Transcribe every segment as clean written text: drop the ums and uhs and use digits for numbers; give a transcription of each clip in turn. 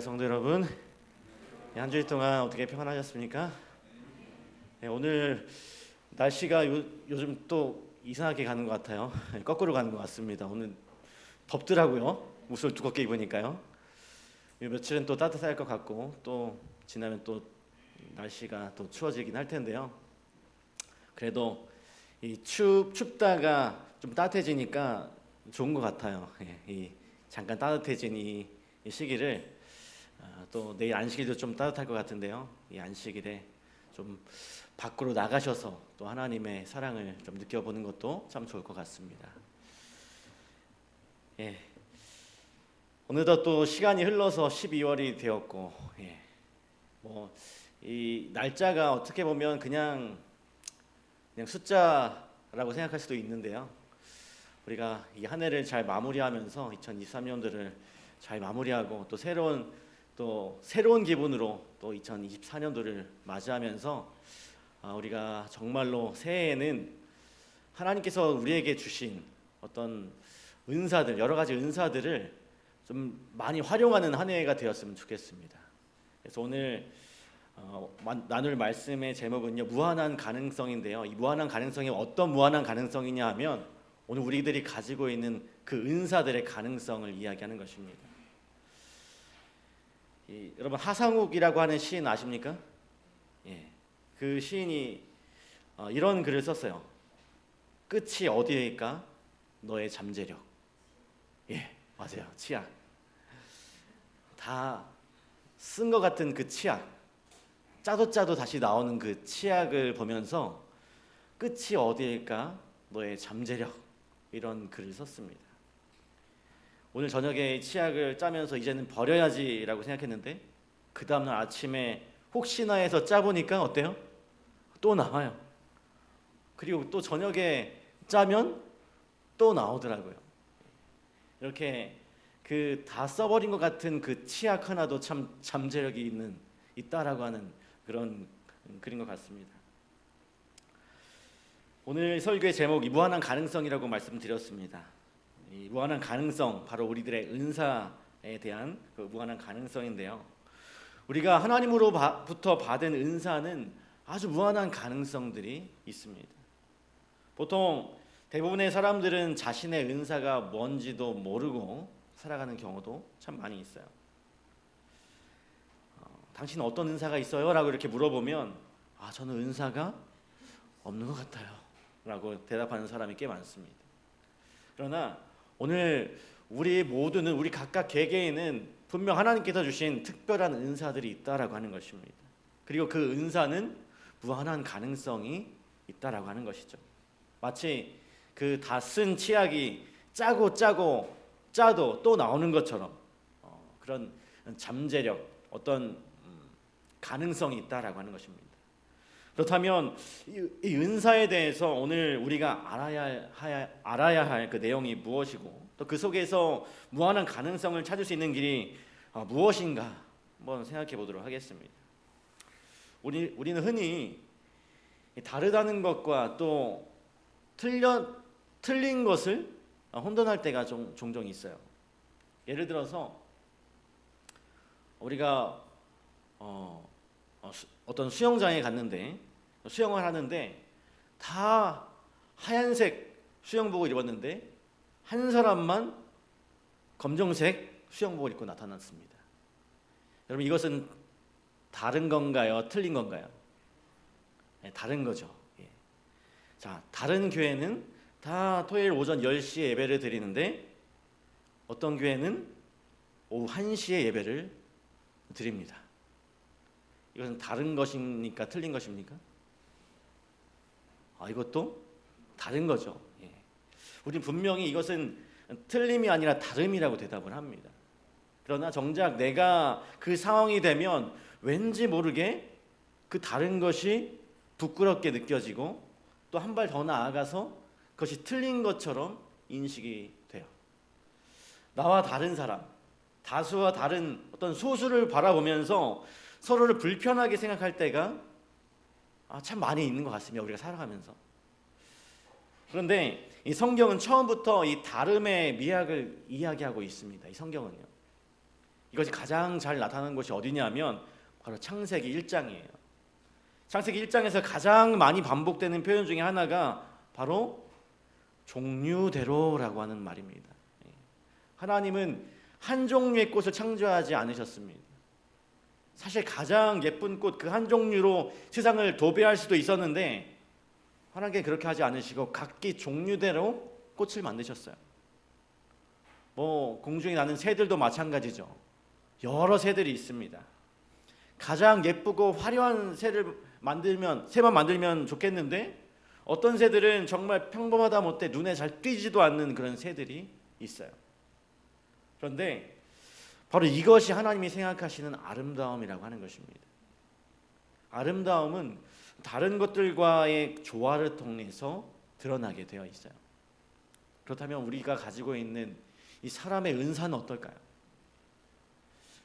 성도 여러분, 한 주일 동안 어떻게 평안하셨습니까? 오늘 날씨가 요즘 또 이상하게 가는 것 같아요. 거꾸로 가는 것 같습니다. 오늘 덥더라고요. 옷을 두껍게 입으니까요. 이 며칠은 또 따뜻할 것 같고 또 지나면 또 날씨가 또 추워지긴 할 텐데요. 그래도 이 춥다가 좀 따뜻해지니까 좋은 것 같아요. 이 잠깐 따뜻해진 이 시기를 또 내일 안식일도 좀 따뜻할 것 같은데요. 이 안식일에 좀 밖으로 나가셔서 또 하나님의 사랑을 좀 느껴보는 것도 참 좋을 것 같습니다. 어느덧 또 시간이 흘러서 12월이 되었고, 이 날짜가 어떻게 보면 그냥 숫자라고 생각할 수도 있는데요. 우리가 이 한 해를 잘 마무리하면서 2023년도를 잘 마무리하고 또 새로운 기분으로 또 2024년도를 맞이하면서 우리가 정말로 새해에는 하나님께서 우리에게 주신 어떤 은사들, 여러 가지 은사들을 좀 많이 활용하는 한 해가 되었으면 좋겠습니다. 그래서 오늘 나눌 말씀의 제목은요, 무한한 가능성인데요. 이 무한한 가능성이 어떤 무한한 가능성이냐 하면 오늘 우리들이 가지고 있는 그 은사들의 가능성을 이야기하는 것입니다. 여러분 하상욱이라고 하는 시인 아십니까? 그 시인이 이런 글을 썼어요. 끝이 어디에일까? 너의 잠재력. 맞아요. 치약. 다 쓴 것 같은 그 치약. 짜도 다시 나오는 그 치약을 보면서 끝이 어디일까? 너의 잠재력. 이런 글을 썼습니다. 오늘 저녁에 치약을 짜면서 이제는 버려야지라고 생각했는데 그 다음날 아침에 혹시나 해서 짜보니까 어때요? 또 나와요. 그리고 또 저녁에 짜면 또 나오더라고요. 이렇게 그 다 써버린 것 같은 그 치약 하나도 참 잠재력이 있다라고 하는 그런 글인 것 같습니다. 오늘 설교의 제목이 무한한 가능성이라고 말씀드렸습니다. 이 무한한 가능성, 바로 우리들의 은사에 대한 그 무한한 가능성인데요. 우리가 하나님으로부터 받은 은사는 아주 무한한 가능성들이 있습니다. 보통 대부분의 사람들은 자신의 은사가 뭔지도 모르고 살아가는 경우도 참 많이 있어요. 당신은 어떤 은사가 있어요? 라고 이렇게 물어보면 저는 은사가 없는 것 같아요 라고 대답하는 사람이 꽤 많습니다. 그러나 오늘 우리 각각 개개인은 분명 하나님께서 주신 특별한 은사들이 있다라고 하는 것입니다. 그리고 그 은사는 무한한 가능성이 있다라고 하는 것이죠. 마치 그 다 쓴 치약이 짜도 또 나오는 것처럼 그런 잠재력, 어떤 가능성이 있다라고 하는 것입니다. 그렇다면 이 은사에 대해서 오늘 우리가 알아야 할 그 내용이 무엇이고 또 그 속에서 무한한 가능성을 찾을 수 있는 길이 무엇인가 한번 생각해 보도록 하겠습니다. 우리는 흔히 다르다는 것과 또 틀린 것을 혼돈할 때가 종종 있어요. 예를 들어서 우리가 어떤 수영장에 갔는데 수영을 하는데 다 하얀색 수영복을 입었는데 한 사람만 검정색 수영복을 입고 나타났습니다. 여러분 이것은 다른 건가요? 틀린 건가요? 다른 거죠. 자, 다른 교회는 다 토요일 오전 10시에 예배를 드리는데 어떤 교회는 오후 1시에 예배를 드립니다. 이것은 다른 것입니까? 틀린 것입니까? 이것도 다른 거죠. 우리는 분명히 이것은 틀림이 아니라 다름이라고 대답을 합니다. 그러나 정작 내가 그 상황이 되면 왠지 모르게 그 다른 것이 부끄럽게 느껴지고 또 한 발 더 나아가서 그것이 틀린 것처럼 인식이 돼요. 나와 다른 사람, 다수와 다른 어떤 소수를 바라보면서 서로를 불편하게 생각할 때가 참 많이 있는 것 같습니다. 우리가 살아가면서. 그런데 이 성경은 처음부터 이 다름의 미학을 이야기하고 있습니다. 이 성경은요. 이것이 가장 잘 나타나는 곳이 어디냐면 바로 창세기 1장이에요. 창세기 1장에서 가장 많이 반복되는 표현 중에 하나가 바로 종류대로라고 하는 말입니다. 하나님은 한 종류의 꽃을 창조하지 않으셨습니다. 사실 가장 예쁜 꽃 그 한 종류로 세상을 도배할 수도 있었는데 하나님께 그렇게 하지 않으시고 각기 종류대로 꽃을 만드셨어요. 공중에 나는 새들도 마찬가지죠. 여러 새들이 있습니다. 가장 예쁘고 화려한 새만 만들면 좋겠는데 어떤 새들은 정말 평범하다 못해 눈에 잘 띄지도 않는 그런 새들이 있어요. 그런데 바로 이것이 하나님이 생각하시는 아름다움이라고 하는 것입니다. 아름다움은 다른 것들과의 조화를 통해서 드러나게 되어 있어요. 그렇다면 우리가 가지고 있는 이 사람의 은사는 어떨까요?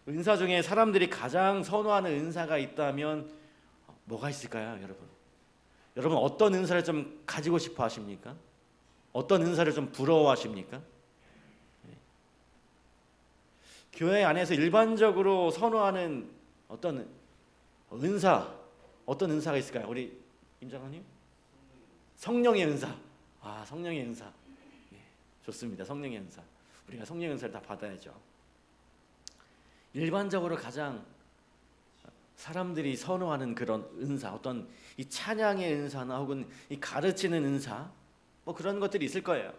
은사 중에 사람들이 가장 선호하는 은사가 있다면 뭐가 있을까요, 여러분? 여러분 어떤 은사를 좀 가지고 싶어 하십니까? 어떤 은사를 좀 부러워하십니까? 교회 안에서 일반적으로 선호하는 어떤 은사가 있을까요? 우리 임장관님? 성령의 은사. 성령의 은사. 좋습니다. 성령의 은사. 우리가 성령의 은사를 다 받아야죠. 일반적으로 가장 사람들이 선호하는 그런 은사, 어떤 이 찬양의 은사나 혹은 이 가르치는 은사, 그런 것들이 있을 거예요.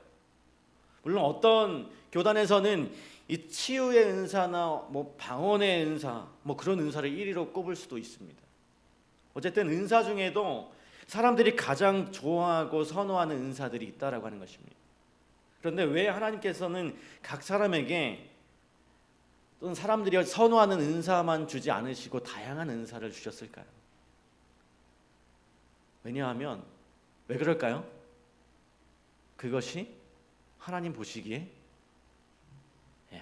물론 어떤 교단에서는 이 치유의 은사나 방언의 은사, 그런 은사를 1위로 꼽을 수도 있습니다. 어쨌든 은사 중에도 사람들이 가장 좋아하고 선호하는 은사들이 있다라고 하는 것입니다. 그런데 왜 하나님께서는 각 사람에게 또는 사람들이 선호하는 은사만 주지 않으시고 다양한 은사를 주셨을까요? 왜냐하면 왜 그럴까요? 그것이 하나님 보시기에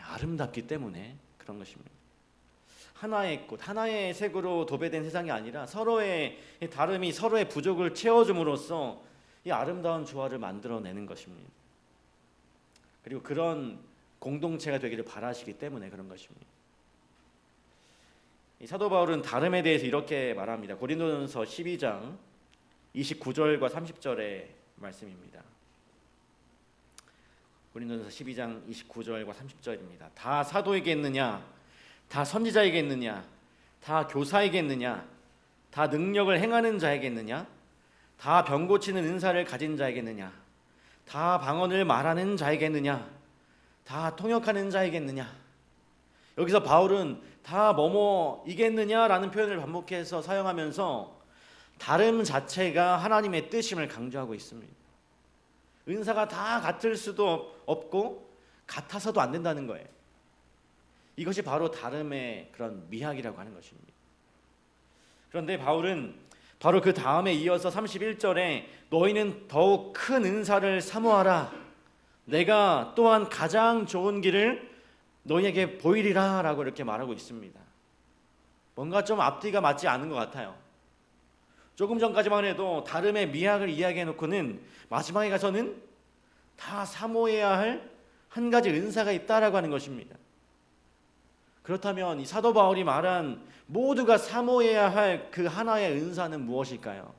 아름답기 때문에 그런 것입니다. 하나의 꽃, 하나의 색으로 도배된 세상이 아니라 서로의 다름이 서로의 부족을 채워줌으로써 이 아름다운 조화를 만들어내는 것입니다. 그리고 그런 공동체가 되기를 바라시기 때문에 그런 것입니다. 이 사도 바울은 다름에 대해서 이렇게 말합니다. 고린도전서 12장 29절과 30절의 말씀입니다. 고린도전서 12장 29절과 30절입니다. 다 사도이겠느냐? 다 선지자이겠느냐? 다 교사이겠느냐? 다 능력을 행하는 자이겠느냐? 다 병 고치는 은사를 가진 자이겠느냐? 다 방언을 말하는 자이겠느냐? 다 통역하는 자이겠느냐? 여기서 바울은 다 뭐뭐이겠느냐라는 표현을 반복해서 사용하면서 다름 자체가 하나님의 뜻임을 강조하고 있습니다. 은사가 다 같을 수도 없고 같아서도 안 된다는 거예요. 이것이 바로 다름의 그런 미학이라고 하는 것입니다. 그런데 바울은 바로 그 다음에 이어서 31절에 너희는 더욱 큰 은사를 사모하라. 내가 또한 가장 좋은 길을 너희에게 보이리라 라고 이렇게 말하고 있습니다. 뭔가 좀 앞뒤가 맞지 않은 것 같아요. 조금 전까지만 해도 다름의 미학을 이야기해놓고는 마지막에 가서는 다 사모해야 할 한 가지 은사가 있다라고 하는 것입니다. 그렇다면 이 사도 바울이 말한 모두가 사모해야 할 그 하나의 은사는 무엇일까요?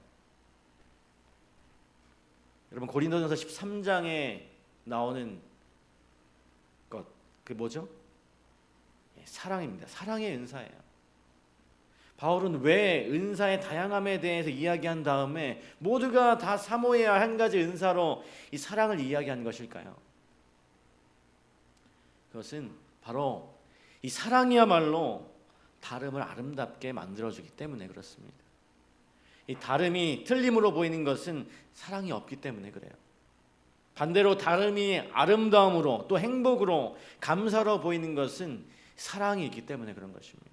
여러분 고린도전서 13장에 나오는 것, 그 뭐죠? 사랑입니다. 사랑의 은사예요. 바울은 왜 은사의 다양함에 대해서 이야기한 다음에 모두가 다 사모해야 할 한 가지 은사로 이 사랑을 이야기한 것일까요? 그것은 바로 이 사랑이야말로 다름을 아름답게 만들어주기 때문에 그렇습니다. 이 다름이 틀림으로 보이는 것은 사랑이 없기 때문에 그래요. 반대로 다름이 아름다움으로 또 행복으로 감사로 보이는 것은 사랑이 있기 때문에 그런 것입니다.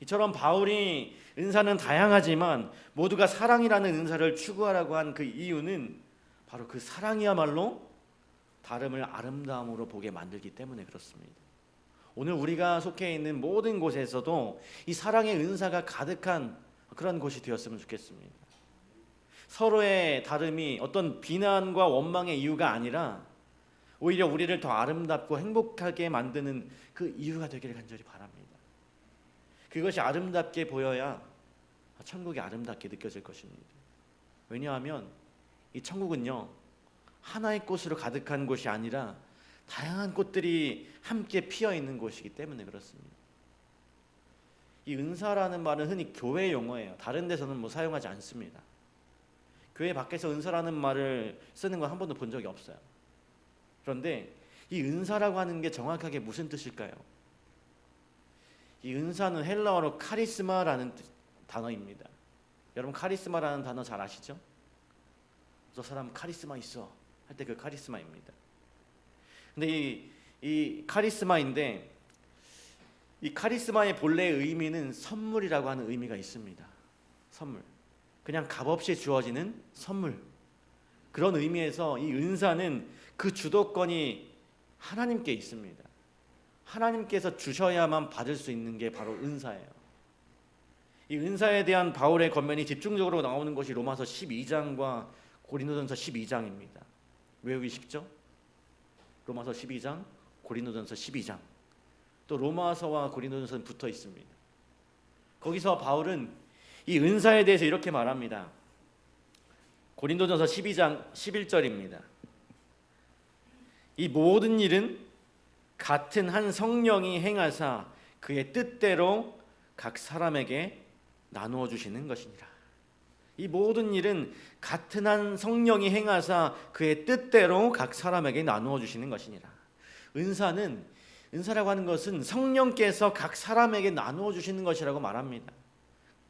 이처럼 바울이 은사는 다양하지만 모두가 사랑이라는 은사를 추구하라고 한 그 이유는 바로 그 사랑이야말로 다름을 아름다움으로 보게 만들기 때문에 그렇습니다. 오늘 우리가 속해 있는 모든 곳에서도 이 사랑의 은사가 가득한 그런 곳이 되었으면 좋겠습니다. 서로의 다름이 어떤 비난과 원망의 이유가 아니라 오히려 우리를 더 아름답고 행복하게 만드는 그 이유가 되기를 간절히 바랍니다. 그것이 아름답게 보여야 천국이 아름답게 느껴질 것입니다. 왜냐하면 이 천국은요, 하나의 꽃으로 가득한 곳이 아니라 다양한 꽃들이 함께 피어 있는 곳이기 때문에 그렇습니다. 이 은사라는 말은 흔히 교회 용어예요. 다른 데서는 사용하지 않습니다. 교회 밖에서 은사라는 말을 쓰는 건 한 번도 본 적이 없어요. 그런데 이 은사라고 하는 게 정확하게 무슨 뜻일까요? 이 은사는 헬라어로 카리스마라는 단어입니다. 여러분 카리스마라는 단어 잘 아시죠? 저 사람 카리스마 있어 할 때 그 카리스마입니다. 근데 이 카리스마인데 이 카리스마의 본래의 의미는 선물이라고 하는 의미가 있습니다. 선물. 그냥 값없이 주어지는 선물. 그런 의미에서 이 은사는 그 주도권이 하나님께 있습니다. 하나님께서 주셔야만 받을 수 있는 게 바로 은사예요. 이 은사에 대한 바울의 권면이 집중적으로 나오는 것이 로마서 12장과 고린도전서 12장입니다. 외우기 쉽죠? 로마서 12장, 고린도전서 12장. 또 로마서와 고린도전서는 붙어 있습니다. 거기서 바울은 이 은사에 대해서 이렇게 말합니다. 고린도전서 12장 11절입니다. 이 모든 일은 같은 한 성령이 행하사 그의 뜻대로 각 사람에게 나누어 주시는 것이니라. 이 모든 일은 같은 한 성령이 행하사 그의 뜻대로 각 사람에게 나누어 주시는 것이니라. 은사라고 하는 것은 성령께서 각 사람에게 나누어 주시는 것이라고 말합니다.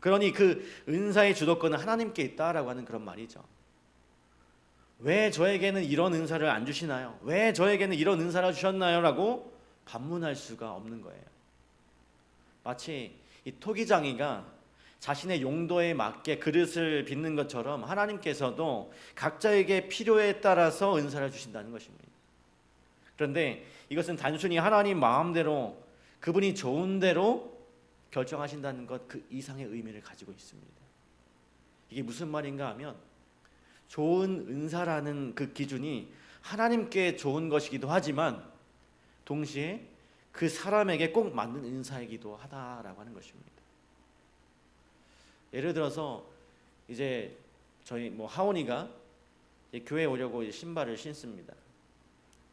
그러니 그 은사의 주도권은 하나님께 있다라고 하는 그런 말이죠. 왜 저에게는 이런 은사를 안 주시나요? 왜 저에게는 이런 은사를 주셨나요? 라고 반문할 수가 없는 거예요. 마치 이 토기장이가 자신의 용도에 맞게 그릇을 빚는 것처럼 하나님께서도 각자에게 필요에 따라서 은사를 주신다는 것입니다. 그런데 이것은 단순히 하나님 마음대로 그분이 좋은 대로 결정하신다는 것 그 이상의 의미를 가지고 있습니다. 이게 무슨 말인가 하면 좋은 은사라는 그 기준이 하나님께 좋은 것이기도 하지만 동시에 그 사람에게 꼭 맞는 은사이기도 하다라고 하는 것입니다. 예를 들어서 이제 저희 하원이가 교회에 오려고 신발을 신습니다.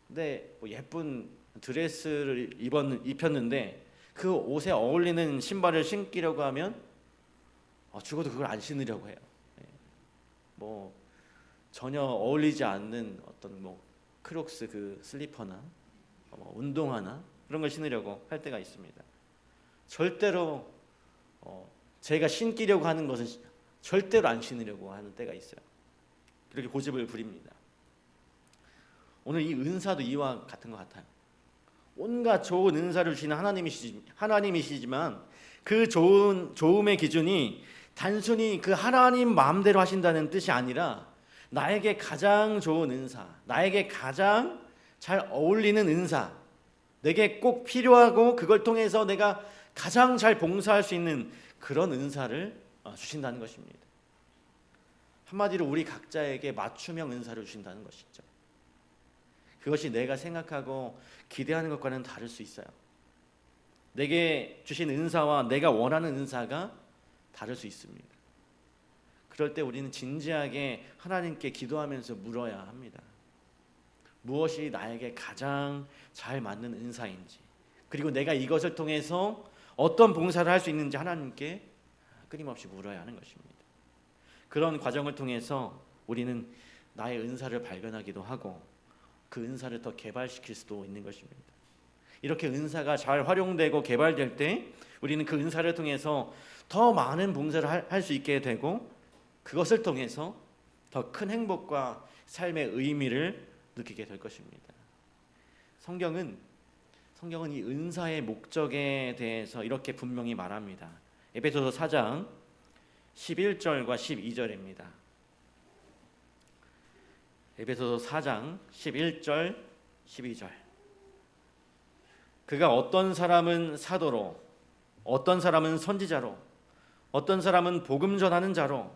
근데 예쁜 드레스를 입혔는데 그 옷에 어울리는 신발을 신기려고 하면 죽어도 그걸 안 신으려고 해요. 전혀 어울리지 않는 어떤 크록스 그 슬리퍼나 운동화나 그런 걸 신으려고 할 때가 있습니다. 절대로 제가 신기려고 하는 것은 절대로 안 신으려고 하는 때가 있어요. 그렇게 고집을 부립니다. 오늘 이 은사도 이와 같은 것 같아요. 온갖 좋은 은사를 주시는 하나님이시지만 그 좋음의 기준이 단순히 그 하나님 마음대로 하신다는 뜻이 아니라 나에게 가장 좋은 은사, 나에게 가장 잘 어울리는 은사, 내게 꼭 필요하고 그걸 통해서 내가 가장 잘 봉사할 수 있는 그런 은사를 주신다는 것입니다. 한마디로 우리 각자에게 맞춤형 은사를 주신다는 것이죠. 그것이 내가 생각하고 기대하는 것과는 다를 수 있어요. 내게 주신 은사와 내가 원하는 은사가 다를 수 있습니다. 그럴 때 우리는 진지하게 하나님께 기도하면서 물어야 합니다. 무엇이 나에게 가장 잘 맞는 은사인지, 그리고 내가 이것을 통해서 어떤 봉사를 할 수 있는지 하나님께 끊임없이 물어야 하는 것입니다. 그런 과정을 통해서 우리는 나의 은사를 발견하기도 하고 그 은사를 더 개발시킬 수도 있는 것입니다. 이렇게 은사가 잘 활용되고 개발될 때 우리는 그 은사를 통해서 더 많은 봉사를 할 수 있게 되고 그것을 통해서 더 큰 행복과 삶의 의미를 느끼게 될 것입니다. 성경은 이 은사의 목적에 대해서 이렇게 분명히 말합니다. 에베소서 4장 11절과 12절입니다. 에베소서 4장 11절 12절. 그가 어떤 사람은 사도로, 어떤 사람은 선지자로, 어떤 사람은 복음 전하는 자로,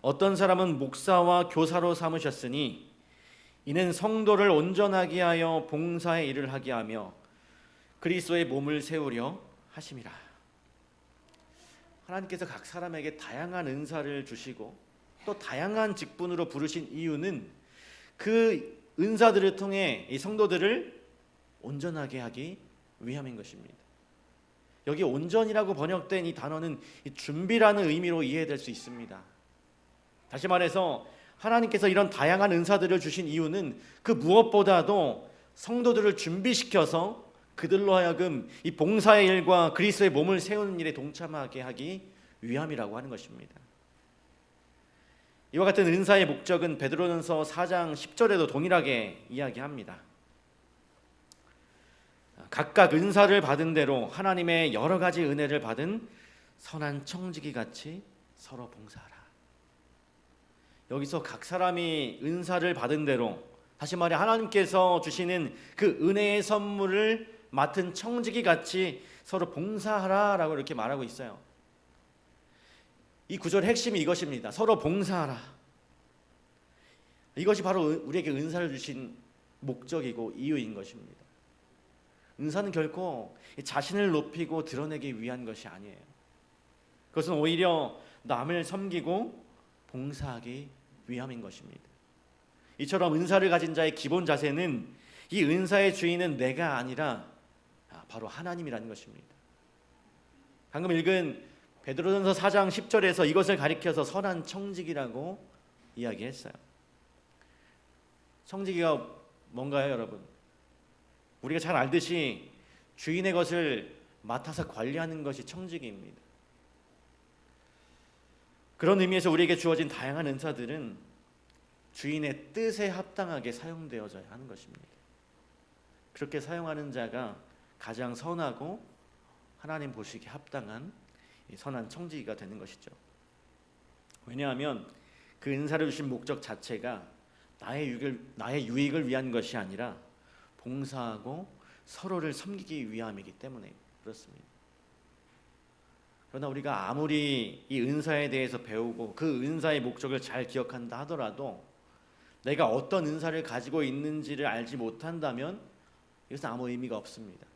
어떤 사람은 목사와 교사로 삼으셨으니 이는 성도를 온전하게 하여 봉사의 일을 하게 하며 그리스도의 몸을 세우려 하심이라. 하나님께서 각 사람에게 다양한 은사를 주시고 또 다양한 직분으로 부르신 이유는 그 은사들을 통해 이 성도들을 온전하게 하기 위함인 것입니다. 여기 온전이라고 번역된 이 단어는 이 준비라는 의미로 이해될 수 있습니다. 다시 말해서 하나님께서 이런 다양한 은사들을 주신 이유는 그 무엇보다도 성도들을 준비시켜서 그들로 하여금 이 봉사의 일과 그리스도의 몸을 세우는 일에 동참하게 하기 위함이라고 하는 것입니다. 이와 같은 은사의 목적은 베드로전서 4장 10절에도 동일하게 이야기합니다. 각각 은사를 받은 대로 하나님의 여러 가지 은혜를 받은 선한 청지기 같이 서로 봉사하라. 여기서 각 사람이 은사를 받은 대로, 다시 말해 하나님께서 주시는 그 은혜의 선물을 맡은 청지기 같이 서로 봉사하라라고 이렇게 말하고 있어요. 이 구절의 핵심이 이것입니다. 서로 봉사하라. 이것이 바로 우리에게 은사를 주신 목적이고 이유인 것입니다. 은사는 결코 자신을 높이고 드러내기 위한 것이 아니에요. 그것은 오히려 남을 섬기고 봉사하기 위함인 것입니다. 이처럼 은사를 가진 자의 기본 자세는 이 은사의 주인은 내가 아니라 바로 하나님이라는 것입니다. 방금 읽은 베드로전서 4장 10절에서 이것을 가리켜서 선한 청지기라고 이야기했어요. 청지기가 뭔가요, 여러분? 우리가 잘 알듯이 주인의 것을 맡아서 관리하는 것이 청지기입니다. 그런 의미에서 우리에게 주어진 다양한 은사들은 주인의 뜻에 합당하게 사용되어져야 하는 것입니다. 그렇게 사용하는 자가 가장 선하고 하나님 보시기에 합당한 선한 청지기가 되는 것이죠. 왜냐하면 그 은사를 주신 목적 자체가 나의 유익을 위한 것이 아니라 봉사하고 서로를 섬기기 위함이기 때문에 그렇습니다. 그러나 우리가 아무리 이 은사에 대해서 배우고 그 은사의 목적을 잘 기억한다 하더라도 내가 어떤 은사를 가지고 있는지를 알지 못한다면 이것은 아무 의미가 없습니다.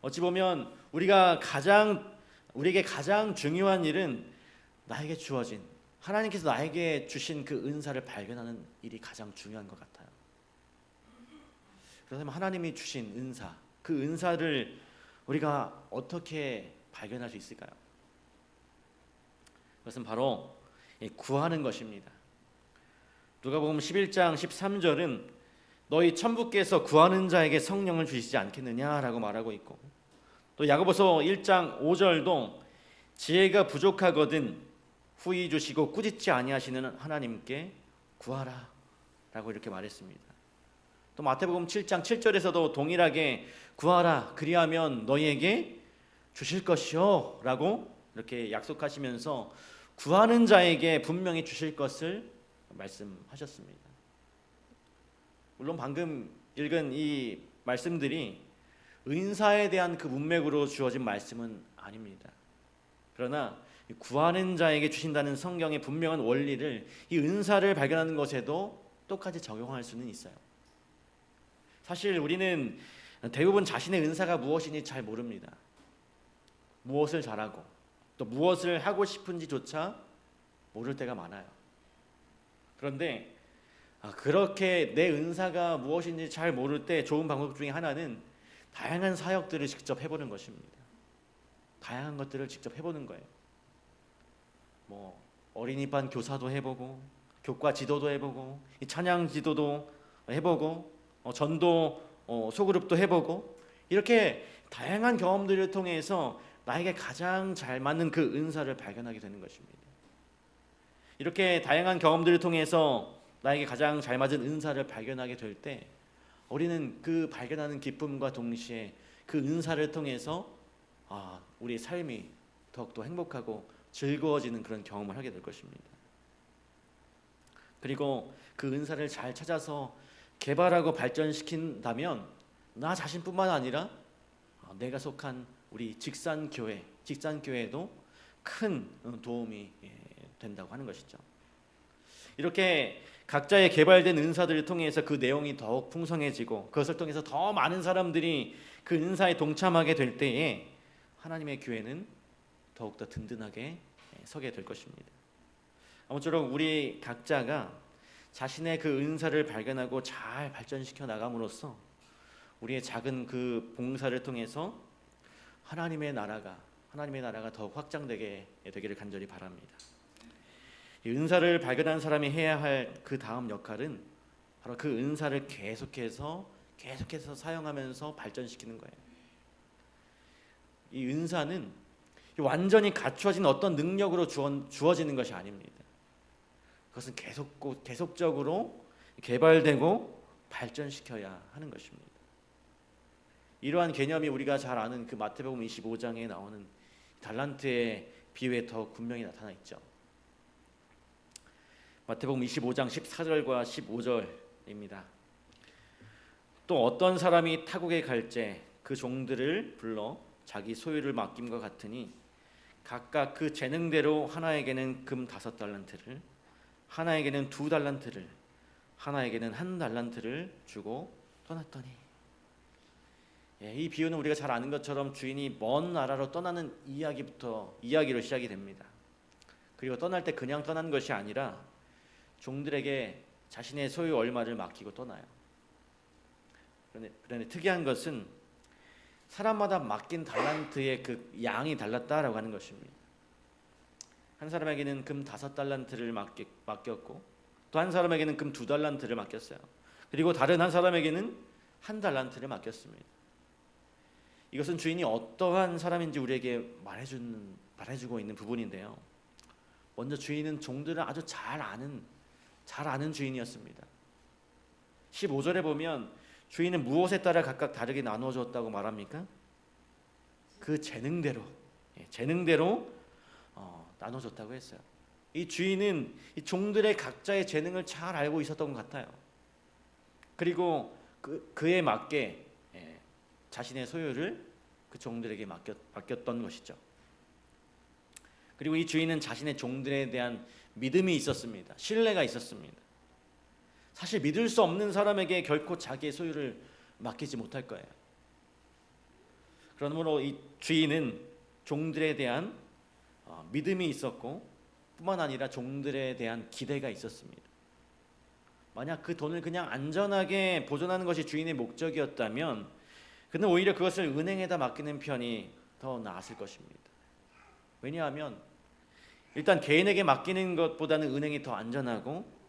어찌 보면 우리에게 가장 중요한 일은 나에게 주어진, 하나님께서 나에게 주신 그 은사를 발견하는 일이 가장 중요한 것 같아요. 그렇다면 하나님이 주신 은사, 그 은사를 우리가 어떻게 발견할 수 있을까요? 그것은 바로 구하는 것입니다. 누가복음 11장 13절은 너희 천부께서 구하는 자에게 성령을 주시지 않겠느냐라고 말하고 있고, 또 야고보서 1장 5절도 지혜가 부족하거든 후히 주시고 꾸짖지 아니하시는 하나님께 구하라 라고 이렇게 말했습니다. 또 마태복음 7장 7절에서도 동일하게 구하라 그리하면 너희에게 주실 것이요 라고 이렇게 약속하시면서 구하는 자에게 분명히 주실 것을 말씀하셨습니다. 물론 방금 읽은 이 말씀들이 은사에 대한 그 문맥으로 주어진 말씀은 아닙니다. 그러나 구하는 자에게 주신다는 성경의 분명한 원리를 이 은사를 발견하는 것에도 똑같이 적용할 수는 있어요. 사실 우리는 대부분 자신의 은사가 무엇인지 잘 모릅니다. 무엇을 잘하고 또 무엇을 하고 싶은지조차 모를 때가 많아요. 그런데 그렇게 내 은사가 무엇인지 잘 모를 때 좋은 방법 중에 하나는 다양한 사역들을 직접 해보는 것입니다. 다양한 것들을 직접 해보는 거예요. 어린이반 교사도 해보고 교과 지도도 해보고 찬양 지도도 해보고 전도 소그룹도 해보고 이렇게 다양한 경험들을 통해서 나에게 가장 잘 맞는 그 은사를 발견하게 되는 것입니다. 이렇게 다양한 경험들을 통해서 나에게 가장 잘 맞은 은사를 발견하게 될 때 우리는 그 발견하는 기쁨과 동시에 그 은사를 통해서 우리의 삶이 더욱더 행복하고 즐거워지는 그런 경험을 하게 될 것입니다. 그리고 그 은사를 잘 찾아서 개발하고 발전시킨다면 나 자신뿐만 아니라 내가 속한 우리 직산교회에도 큰 도움이 된다고 하는 것이죠. 이렇게 각자의 개발된 은사들을 통해서 그 내용이 더욱 풍성해지고 그것을 통해서 더 많은 사람들이 그 은사에 동참하게 될 때에 하나님의 교회는 더욱더 든든하게 서게 될 것입니다. 아무쪼록 우리 각자가 자신의 그 은사를 발견하고 잘 발전시켜 나감으로써 우리의 작은 그 봉사를 통해서 하나님의 나라가 더욱 확장되게 되기를 간절히 바랍니다. 이 은사를 발견한 사람이 해야 할 그 다음 역할은 바로 그 은사를 계속해서 사용하면서 발전시키는 거예요. 이 은사는 완전히 갖추어진 어떤 능력으로 주어지는 것이 아닙니다. 그것은 계속적으로 개발되고 발전시켜야 하는 것입니다. 이러한 개념이 우리가 잘 아는 그 마태복음 25장에 나오는 달란트의 비유에 더 분명히 나타나 있죠. 마태복음 25장 14절과 15절입니다. 또 어떤 사람이 타국에 갈제 그 종들을 불러 자기 소유를 맡김과 같으니 각각 그 재능대로 하나에게는 금 5달란트를, 하나에게는 2달란트를, 하나에게는 1달란트를 주고 떠났더니, 이 비유는 우리가 잘 아는 것처럼 주인이 먼 나라로 떠나는 이야기로 시작이 됩니다. 그리고 떠날 때 그냥 떠난 것이 아니라 종들에게 자신의 소유 얼마를 맡기고 떠나요. 그런데 특이한 것은 사람마다 맡긴 달란트의 그 양이 달랐다라고 하는 것입니다. 한 사람에게는 금 5달란트를 맡겼고 또 한 사람에게는 금 2달란트를 맡겼어요. 그리고 다른 한 사람에게는 1달란트를 맡겼습니다. 이것은 주인이 어떠한 사람인지 우리에게 말해주고 있는 부분인데요. 먼저 주인은 종들을 아주 잘 아는 주인이었습니다. 15절에 보면 주인은 무엇에 따라 각각 다르게 나누어 줬다고 말합니까? 그 재능대로 나눠 줬다고 했어요. 이 주인은 이 종들의 각자의 재능을 잘 알고 있었던 것 같아요. 그리고 그에 맞게 자신의 소유를 그 종들에게 맡겼던 것이죠. 그리고 이 주인은 자신의 종들에 대한 믿음이 있었습니다. 신뢰가 있었습니다. 사실 믿을 수 없는 사람에게 결코 자기의 소유를 맡기지 못할 거예요. 그러므로 이 주인은 종들에 대한 믿음이 있었고 뿐만 아니라 종들에 대한 기대가 있었습니다. 만약 그 돈을 그냥 안전하게 보존하는 것이 주인의 목적이었다면 그는 오히려 그것을 은행에다 맡기는 편이 더 나았을 것입니다. 왜냐하면 일단 개인에게 맡기는 것보다는 은행이 더 안전하고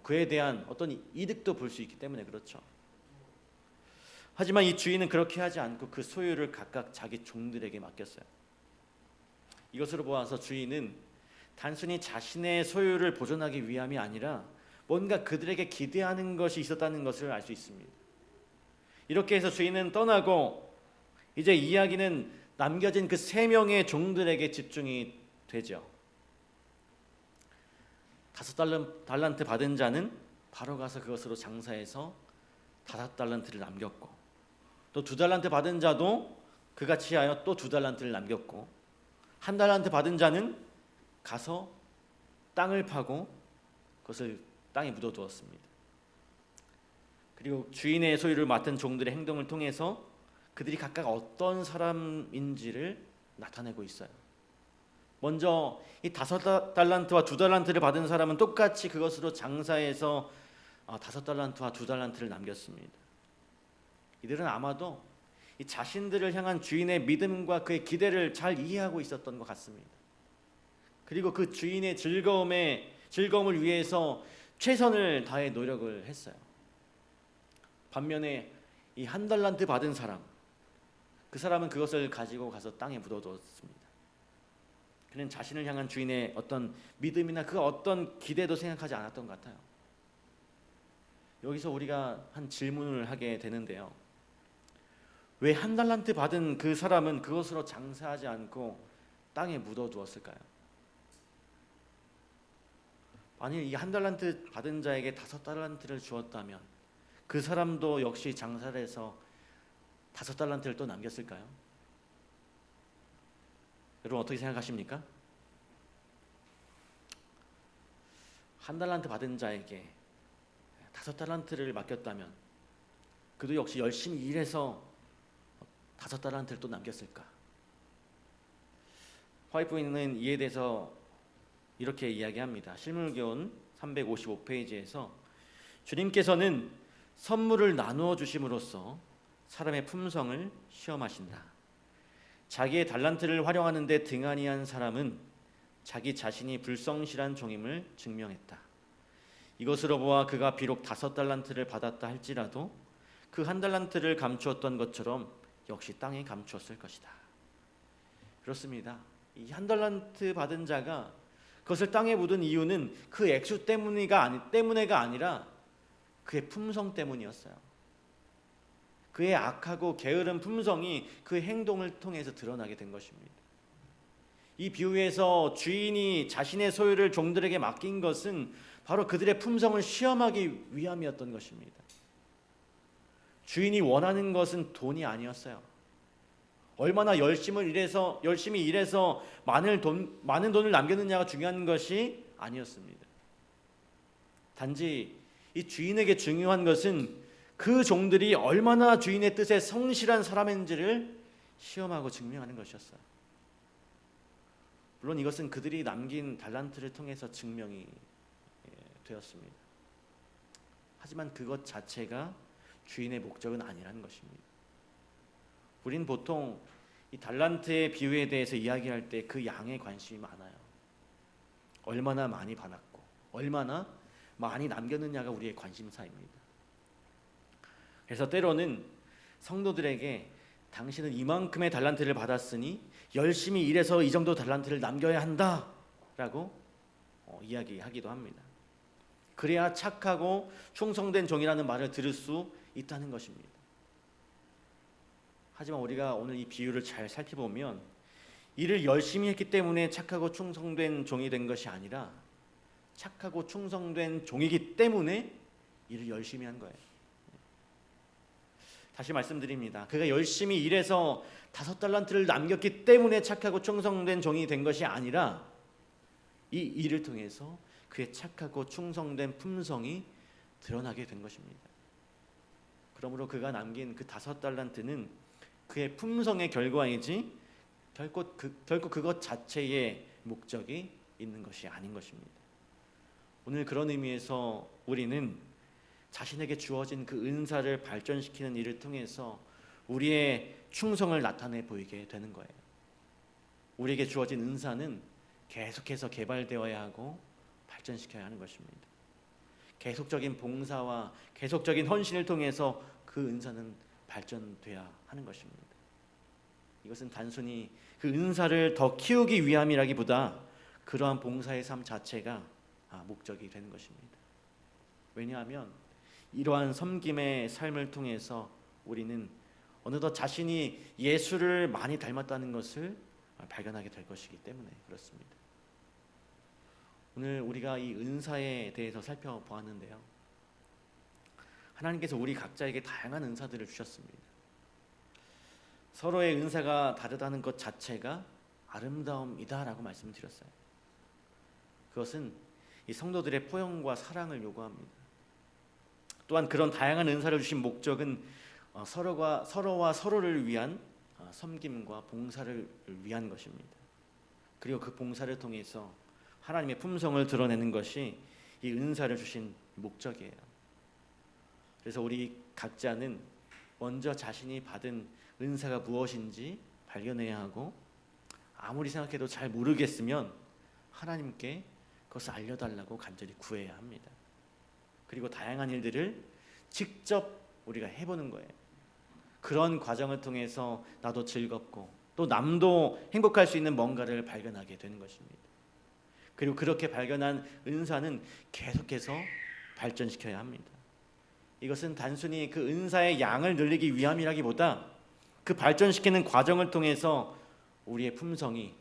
그에 대한 어떤 이득도 볼 수 있기 때문에 그렇죠. 하지만 이 주인은 그렇게 하지 않고 그 소유를 각각 자기 종들에게 맡겼어요. 이것으로 보아서 주인은 단순히 자신의 소유를 보존하기 위함이 아니라 뭔가 그들에게 기대하는 것이 있었다는 것을 알 수 있습니다. 이렇게 해서 주인은 떠나고 이제 이야기는 남겨진 그 3명의 종들에게 집중이 되죠. 5달란트 받은 자는 바로 가서 그것으로 장사해서 5달란트를 남겼고 또 2달란트 받은 자도 그같이 하여 또 2달란트를 남겼고 1달란트 받은 자는 가서 땅을 파고 그것을 땅에 묻어두었습니다. 그리고 주인의 소유를 맡은 종들의 행동을 통해서 그들이 각각 어떤 사람인지를 나타내고 있어요. 먼저 이 5달란트와 2달란트를 받은 사람은 똑같이 그것으로 장사해서 5달란트와 2달란트를 남겼습니다. 이들은 아마도 이 자신들을 향한 주인의 믿음과 그의 기대를 잘 이해하고 있었던 것 같습니다. 그리고 그 주인의 즐거움을 위해서 최선을 다해 노력을 했어요. 반면에 이 1달란트 받은 사람, 그 사람은 그것을 가지고 가서 땅에 묻어두었습니다. 그는 자신을 향한 주인의 어떤 믿음이나 그 어떤 기대도 생각하지 않았던 것 같아요. 여기서 우리가 한 질문을 하게 되는데요. 왜 1달란트 받은 그 사람은 그것으로 장사하지 않고 땅에 묻어두었을까요? 만일 이 1달란트 받은 자에게 5달란트를 주었다면 그 사람도 역시 장사를 해서 5달란트를 또 남겼을까요? 여러분 어떻게 생각하십니까? 한 달란트 받은 자에게 5달란트를 맡겼다면 그도 역시 열심히 일해서 5달란트를 또 남겼을까? 화이트는 이에 대해서 이렇게 이야기합니다. 실물교훈 355페이지에서 주님께서는 선물을 나누어 주심으로써 사람의 품성을 시험하신다. 자기의 달란트를 활용하는 데 등한히한 사람은 자기 자신이 불성실한 종임을 증명했다. 이것으로 보아 그가 비록 5달란트를 받았다 할지라도 그 1달란트를 감추었던 것처럼 역시 땅에 감추었을 것이다. 그렇습니다. 이 1달란트 받은 자가 그것을 땅에 묻은 이유는 그 액수 때문에가 아니라 그의 품성 때문이었어요. 그의 악하고 게으른 품성이 그 행동을 통해서 드러나게 된 것입니다. 이 비유에서 주인이 자신의 소유를 종들에게 맡긴 것은 바로 그들의 품성을 시험하기 위함이었던 것입니다. 주인이 원하는 것은 돈이 아니었어요. 얼마나 열심히 일해서 많은 돈을 남겼느냐가 중요한 것이 아니었습니다. 단지 이 주인에게 중요한 것은 그 종들이 얼마나 주인의 뜻에 성실한 사람인지를 시험하고 증명하는 것이었어요. 물론 이것은 그들이 남긴 달란트를 통해서 증명이 되었습니다. 하지만 그것 자체가 주인의 목적은 아니라는 것입니다. 우린 보통 이 달란트의 비유에 대해서 이야기할 때 그 양에 관심이 많아요. 얼마나 많이 받았고 얼마나 많이 남겼느냐가 우리의 관심사입니다. 그래서 때로는 성도들에게 당신은 이만큼의 달란트를 받았으니 열심히 일해서 이 정도 달란트를 남겨야 한다라고 이야기하기도 합니다. 그래야 착하고 충성된 종이라는 말을 들을 수 있다는 것입니다. 하지만 우리가 오늘 이 비유를 잘 살펴보면 일을 열심히 했기 때문에 착하고 충성된 종이 된 것이 아니라 착하고 충성된 종이기 때문에 일을 열심히 한 거예요. 다시 말씀드립니다. 그가 열심히 일해서 5달란트를 남겼기 때문에 착하고 충성된 종이 된 것이 아니라 이 일을 통해서 그의 착하고 충성된 품성이 드러나게 된 것입니다. 그러므로 그가 남긴 그 5달란트는 그의 품성의 결과이지 결코 그것 자체의 목적이 있는 것이 아닌 것입니다. 오늘 그런 의미에서 우리는 자신에게 주어진 그 은사를 발전시키는 일을 통해서 우리의 충성을 나타내 보이게 되는 거예요. 우리에게 주어진 은사는 계속해서 개발되어야 하고 발전시켜야 하는 것입니다. 계속적인 봉사와 계속적인 헌신을 통해서 그 은사는 발전돼야 하는 것입니다. 이것은 단순히 그 은사를 더 키우기 위함이라기보다 그러한 봉사의 삶 자체가 목적이 되는 것입니다. 왜냐하면 이러한 섬김의 삶을 통해서 우리는 어느덧 자신이 예수를 많이 닮았다는 것을 발견하게 될 것이기 때문에 그렇습니다. 오늘 우리가 이 은사에 대해서 살펴보았는데요. 하나님께서 우리 각자에게 다양한 은사들을 주셨습니다. 서로의 은사가 다르다는 것 자체가 아름다움이다라고 말씀드렸어요. 그것은 이 성도들의 포용과 사랑을 요구합니다. 또한 그런 다양한 은사를 주신 목적은 서로와 서로를 위한 섬김과 봉사를 위한 것입니다. 그리고 그 봉사를 통해서 하나님의 품성을 드러내는 것이 이 은사를 주신 목적이에요. 그래서 우리 각자는 먼저 자신이 받은 은사가 무엇인지 발견해야 하고, 아무리 생각해도 잘 모르겠으면 하나님께 그것을 알려달라고 간절히 구해야 합니다. 그리고 다양한 일들을 직접 우리가 해보는 거예요. 그런 과정을 통해서 나도 즐겁고 또 남도 행복할 수 있는 뭔가를 발견하게 되는 것입니다. 그리고 그렇게 발견한 은사는 계속해서 발전시켜야 합니다. 이것은 단순히 그 은사의 양을 늘리기 위함이라기보다 그 발전시키는 과정을 통해서 우리의 품성이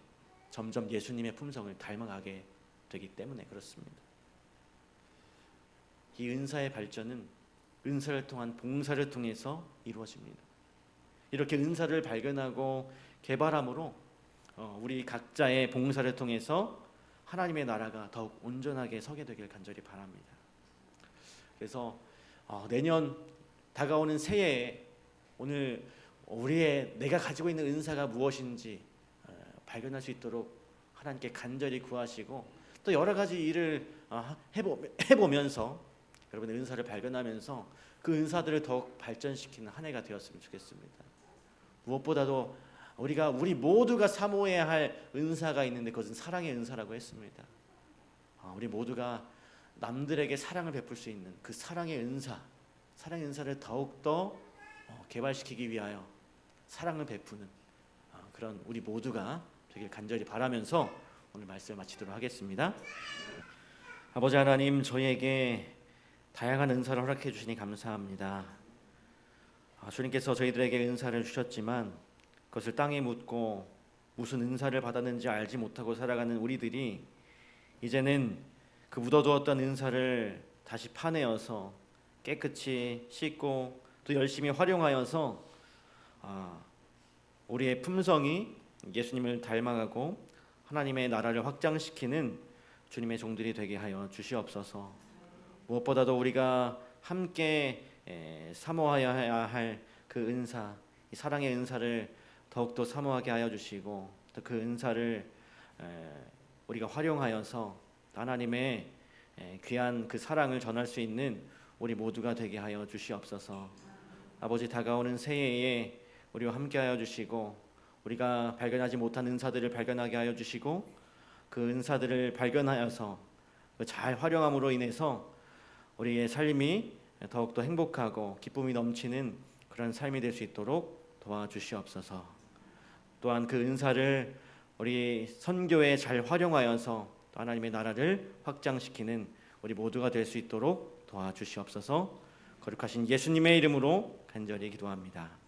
점점 예수님의 품성을 닮아가게 되기 때문에 그렇습니다. 이 은사의 발전은 은사를 통한 봉사를 통해서 이루어집니다. 이렇게 은사를 발견하고 개발함으로 우리 각자의 봉사를 통해서 하나님의 나라가 더욱 온전하게 서게 되길 간절히 바랍니다. 그래서 내년 다가오는 새해에 오늘 내가 가지고 있는 은사가 무엇인지 발견할 수 있도록 하나님께 간절히 구하시고, 또 여러 가지 일을 해보면서 여러분의 은사를 발견하면서 그 은사들을 더욱 발전시키는 한 해가 되었으면 좋겠습니다. 무엇보다도 우리 모두가 사모해야 할 은사가 있는데 그것은 사랑의 은사라고 했습니다. 우리 모두가 남들에게 사랑을 베풀 수 있는 그 사랑의 은사를 더욱더 개발시키기 위하여 사랑을 베푸는 그런 우리 모두가 되길 간절히 바라면서 오늘 말씀을 마치도록 하겠습니다. 아버지 하나님, 저희에게 다양한 은사를 허락해 주시니 감사합니다. 주님께서 저희들에게 은사를 주셨지만 그것을 땅에 묻고 무슨 은사를 받았는지 알지 못하고 살아가는 우리들이 이제는 그 묻어두었던 은사를 다시 파내어서 깨끗이 씻고 또 열심히 활용하여서 우리의 품성이 예수님을 닮아가고 하나님의 나라를 확장시키는 주님의 종들이 되게 하여 주시옵소서. 무엇보다도 우리가 함께 사모하여야 할 그 은사, 이 사랑의 은사를 더욱더 사모하게 하여 주시고, 또 그 은사를 우리가 활용하여서 하나님의 귀한 그 사랑을 전할 수 있는 우리 모두가 되게 하여 주시옵소서. 아버지, 다가오는 새해에 우리와 함께 하여 주시고 우리가 발견하지 못한 은사들을 발견하게 하여 주시고 그 은사들을 발견하여서 잘 활용함으로 인해서 우리의 삶이 더욱더 행복하고 기쁨이 넘치는 그런 삶이 될 수 있도록 도와주시옵소서. 또한 그 은사를 우리 선교에 잘 활용하여서 또 하나님의 나라를 확장시키는 우리 모두가 될 수 있도록 도와주시옵소서. 거룩하신 예수님의 이름으로 간절히 기도합니다.